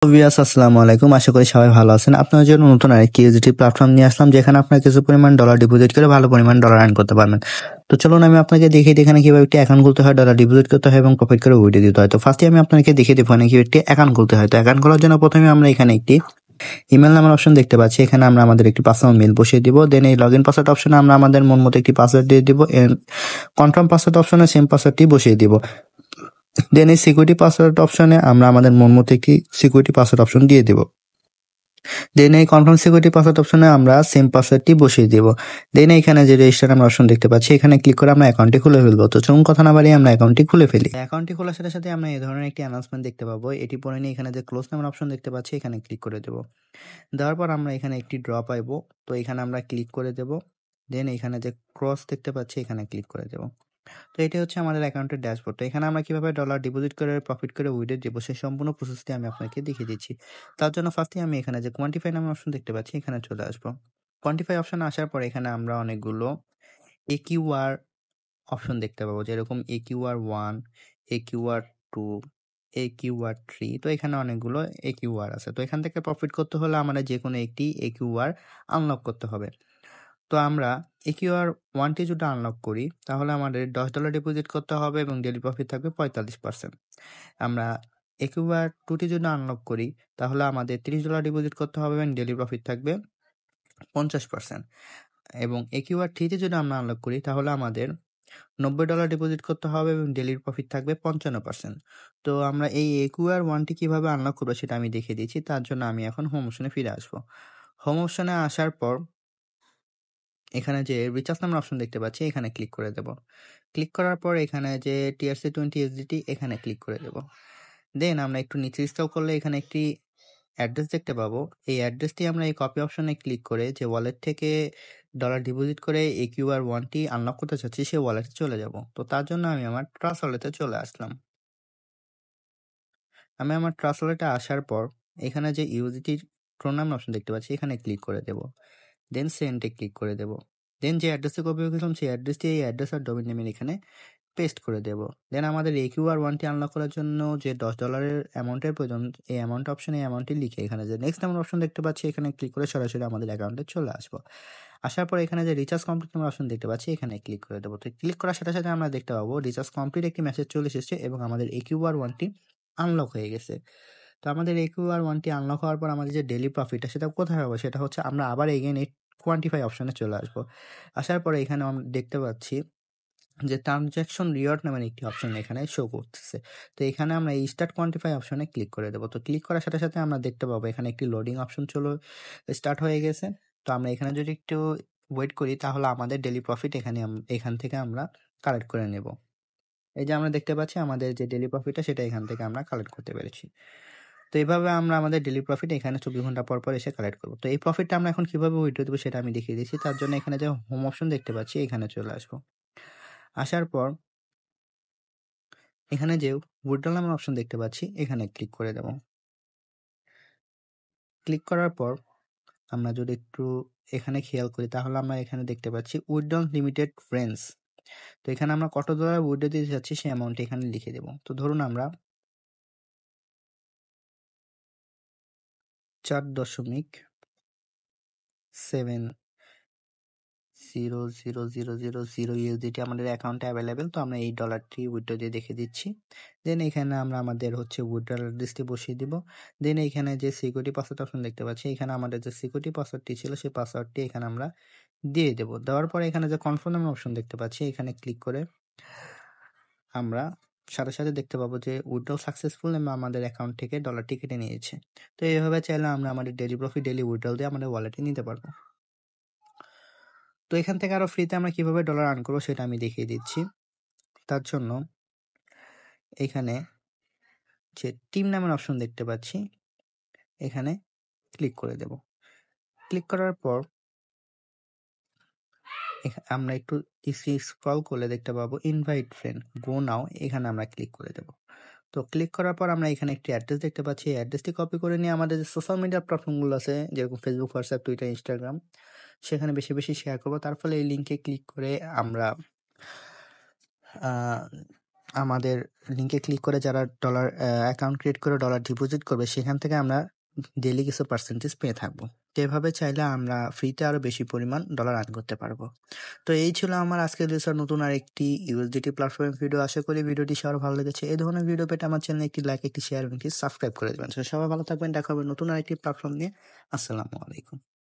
Viewers আসসালামু আলাইকুম। আশা করি সবাই ভালো আছেন। আপনাদের জন্য নতুন আরেকটি ইউজিটি প্ল্যাটফর্ম নিয়ে আসলাম, যেখানে আপনারা কিছু পরিমাণ ডলার ডিপোজিট করে ভালো পরিমাণ ডলার আর্ন করতে পারবেন। তো চলুন আমি আপনাকে দেখিয়ে দিই এখানে কিভাবে একটি অ্যাকাউন্ট খুলতে হয়, ডলার ডিপোজিট করতে হয় এবং প্রফিট করে উইথড্র দিতে হয়। তো ফার্স্টে আমি আপনাকে দেখিয়ে দেবো এখানে কিভাবে একটি অ্যাকাউন্ট খুলতে হয়। তো অ্যাকাউন্ট খোলার জন্য প্রথমে আমরা এখানে একটি ইমেল নামের অপশন দেখতে পাচ্ছি। এখানে আমরা আমাদের একটি পার্সোনাল মেল বসিয়ে দিব। দেন এই লগ ইন পাসওয়ার্ড অপশনে আমরা আমাদের মন মতো একটি পাসওয়ার্ড দিয়ে দিব। কনফার্ম পাসওয়ার্ড অপশনে সেম পাসওয়ার্ডটি বসিয়ে দিব। দেন এই সিকিউরিটি পাসওয়ার্ড অপশনে আমরা আমাদের মন মতো একটি সিকিউরিটি পাসওয়ার্ড অপশন দিয়ে দিব। দেন এই কনফার্ম সিকিউরিটি পাসওয়ার্ড অপশনে আমরা সেম পাসওয়ার্ডটি বসিয়ে দিব। দেন এখানে যে রেজিস্টার নামের অপশন দেখতে পাচ্ছি, এখানে ক্লিক করে আমরা অ্যাকাউন্টটি খুলে ফেলবো। তো চলুন কথা না বাড়িয়ে আমরা অ্যাকাউন্টটি খুলে ফেলি। অ্যাকাউন্টটি খোলার সাথে সাথে আমরা এই ধরনের একটি অ্যানাউন্সমেন্ট দেখতে পাবো। এটি পরে নিয়ে এখানে যে ক্লোজ নামের অপশন দেখতে পাচ্ছি, এখানে ক্লিক করে দেবো। দেওয়ার পর আমরা এখানে একটি ড্র পাইবো। তো এখানে আমরা ক্লিক করে দেব। দেন এখানে যে ক্রস দেখতে পাচ্ছি, এখানে ক্লিক করে দেব। তো এটা হচ্ছে আমাদের অ্যাকাউন্টের ড্যাশবোর্ড। তো এখানে আমরা কিভাবে ডলার ডিপোজিট করে প্রফিট করে উইথড্র দেবো সেই সম্পূর্ণ প্রসেসটি আমি আপনাকে দেখিয়ে দিচ্ছি। তার জন্য ফার্স্টে আমি এখানে যে কোয়ান্টিফাই নামের অপশন দেখতে পাচ্ছি, এখানে চলে আসবো। কোয়ান্টিফাই অপশনে আসার পর এখানে আমরা অনেকগুলো একিউআর অপশন দেখতে পাবো, যেরকম AQR1, AQR2, AQR3। তো এখানে অনেকগুলো AQR আছে। তো এখান থেকে প্রফিট করতে হলে আমাদের যে কোনো একটি AQR আনলক করতে হবে। তো আমরা AQR1টি যদি আনলক করি, তাহলে আমাদের $10 ডিপোজিট করতে হবে এবং ডেইলি প্রফিট থাকবে 45%। আমরা AQR2টি যদি আনলক করি, তাহলে আমাদের $30 ডিপোজিট করতে হবে এবং ডেইলি প্রফিট থাকবে 50%। এবং AQR3তে যদি আমরা আনলক করি, তাহলে আমাদের $90 ডিপোজিট করতে হবে এবং ডেইলি প্রফিট থাকবে 55%। তো আমরা এই AQR1টি কিভাবে আনলক করবো সেটা আমি দেখিয়ে দিচ্ছি। তার জন্য আমি এখন হোম অপশনে ফিরে আসবো। হোম অপশনে আসার পর এখানে যে রিচার্জ নামের অপশন দেখতে পাচ্ছি, এখানে ক্লিক করে দেব। ক্লিক করার পর এখানে যে TRC20 USDT, এখানে ক্লিক করে দেব। দেন আমরা একটু নিচে স্ক্রল করলে এখানে একটি অ্যাড্রেস দেখতে পাবো। এই অ্যাড্রেসটি আমরা এই কপি অপশনে ক্লিক করে যে ওয়ালেট থেকে ডলার ডিপোজিট করে AQR1টি আনলক করতে চাচ্ছি, সেই ওয়ালেটে চলে যাব। তো তার জন্য আমি আমার ট্রাস্ট ওয়ালেটে চলে আসলাম। আমি আমার ট্রাস্ট ওয়ালেটে আসার পর এখানে যে ইউজিটির প্রোনাম অপশন দেখতে পাচ্ছি, এখানে ক্লিক করে দেব। দেন সেন্ডে ক্লিক করে দেব। দেন যে অ্যাড্রেসে কপি করেছিলাম সেই অ্যাড্রেসটি এই অ্যাড্রেস আর ডোমেইন নেমের এখানে পেস্ট করে দেব। দেন আমাদের AQR1টি আনলক করার জন্য যে $10 অ্যামাউন্টের প্রয়োজন, এই অ্যামাউন্ট অপশনে এই অ্যামাউন্টটি লিখে এখানে যে নেক্সট নামের অপশন দেখতে পাচ্ছি, এখানে ক্লিক করে সরাসরি আমাদের অ্যাকাউন্টে চলে আসবো। আসার পর এখানে যে রিচার্জ কমপ্লিট নামের অপশন দেখতে পাচ্ছি, এখানে ক্লিক করে দেবো। তো ক্লিক করার সাথে সাথে আমরা দেখতে পাবো রিচার্জ কমপ্লিট একটি মেসেজ চলে এসেছে এবং আমাদের AQR1টি আনলক হয়ে গেছে। তো আমাদের AQR1টি আনলক হওয়ার পর আমাদের যে ডেইলি প্রফিটটা সেটা কোথায় হবে, সেটা হচ্ছে আমরা আবার এগেইন এই কোয়ান্টিফাই অপশনে চলে আসবো। আসার পরে এখানে আমরা দেখতে পাচ্ছি যে ট্রানজ্যাকশন রিওয়ার্ড নামের একটি অপশন এখানে শো করতেছে। তো এখানে আমরা এই স্টার্ট কোয়ান্টিফাই অপশনে ক্লিক করে দেবো। তো ক্লিক করার সাথে সাথে আমরা দেখতে পাবো এখানে একটি লোডিং অপশন স্টার্ট হয়ে গেছে। তো আমরা এখানে যদি একটু ওয়েট করি, তাহলে আমাদের ডেইলি প্রফিট এখান থেকে আমরা কালেক্ট করে নেব। এই যে আমরা দেখতে পাচ্ছি আমাদের যে ডেইলি প্রফিটটা সেটা এখান থেকে আমরা কালেক্ট করতে পেরেছি। তো এইভাবে আমরা আমাদের ডেইলি প্রফিট এখানে 24 ঘন্টা পর পর এসে কালেক্ট করবো। তো এই প্রফিটটা আমরা এখন কিভাবে উইথড্র দেবো সেটা আমি দেখিয়ে দিচ্ছি। তার জন্য এখানে যে হোম অপশন দেখতে পাচ্ছি, এখানে চলে আসবো। আসার পর এখানে যে উইথড্র নামের অপশন দেখতে পাচ্ছি, এখানে ক্লিক করে দেব। ক্লিক করার পর আমরা যদি একটু এখানে খেয়াল করি, তাহলে আমরা এখানে দেখতে পাচ্ছি উইথড্র লিমিটেড ফ্রেন্ডস। তো এখানে আমরা কত ডলার উইথড্র দিতে চাচ্ছি সেই অ্যামাউন্ট এখানে লিখে দেব। তো ধরুন আমরা 4.70000 USDT আমাদের অ্যাকাউন্টে অ্যাভেলেবেল। তো আমরা এই ডলারটি উইথড্র দিয়ে দেখে দিচ্ছি। দেন এখানে আমরা আমাদের হচ্ছে উইথড্রল অ্যাড্রেসটি বসিয়ে দিব। দেন এইখানে যে সিকিউরিটি পাসওয়ার্ড অপশন দেখতে পাচ্ছি, এখানে আমাদের যে সিকিউরিটি পাসওয়ার্ডটি ছিল সেই পাসওয়ার্ডটি এখানে আমরা দিয়ে দেব। দেওয়ার পরে এখানে যে কনফার্ম নামের অপশন দেখতে পাচ্ছি, এখানে ক্লিক করে আমরা সাথে সাথে দেখতে পাবো যে উইথড্রল সাকসেসফুল এবং আমাদের অ্যাকাউন্ট থেকে ডলারটি কেটে নিয়েছে। তো এইভাবে চাইলে আমরা আমাদের ডেইলি প্রফিট ডেইলি উইথড্রল দিয়ে আমাদের ওয়ালেটে নিতে পারবো। তো এখান থেকে আরো ফ্রিতে আমরা কিভাবে ডলার আর্ন করবো সেটা আমি দেখিয়ে দিচ্ছি। তার জন্য এখানে যে টিম নামের অপশন দেখতে পাচ্ছি, এখানে ক্লিক করে দেব। ক্লিক করার পর আমরা একটু স্ক্রল করলে দেখতে পাবো ইনভাইট ফ্রেন্ড গো নাও, এখানে আমরা ক্লিক করে দেব। তো ক্লিক করার পর আমরা এখানে একটি অ্যাড্রেস দেখতে পাচ্ছি। এই অ্যাড্রেসটি কপি করে নিয়ে আমাদের যে সোশ্যাল মিডিয়া প্ল্যাটফর্মগুলো আছে, যেরকম ফেসবুক, হোয়াটসঅ্যাপ, টুইটার, ইনস্টাগ্রাম, সেখানে বেশি বেশি শেয়ার করবো। তার ফলে এই লিঙ্কে ক্লিক করে আমরা আমাদের লিঙ্কে ক্লিক করে যারা ডলার অ্যাকাউন্ট ক্রিয়েট করে ডলার ডিপোজিট করবে সেখান থেকে আমরা ডেইলি কিছু পার্সেন্টেজ পেয়ে থাকবো। তো এভাবে চাইলে আমরা ফ্রিতে আরো বেশি পরিমাণ ডলার আর্ন করতে পারবো। তো এই ছিল আমার আজকের রিসার্চ নতুন আরেকটি ইউএসডিটি প্ল্যাটফর্মের ভিডিও। আশা করি ভিডিওটি সবার ভালো লেগেছে। এই ধরনের ভিডিও পেতে আমার চ্যানেলে একটি লাইক, একটি শেয়ার এবং একটি সাবস্ক্রাইব করে দেবেন। সবাই ভালো থাকবেন, দেখা হবে নতুন আরেকটি প্ল্যাটফর্ম নিয়ে। আসসালামু আলাইকুম।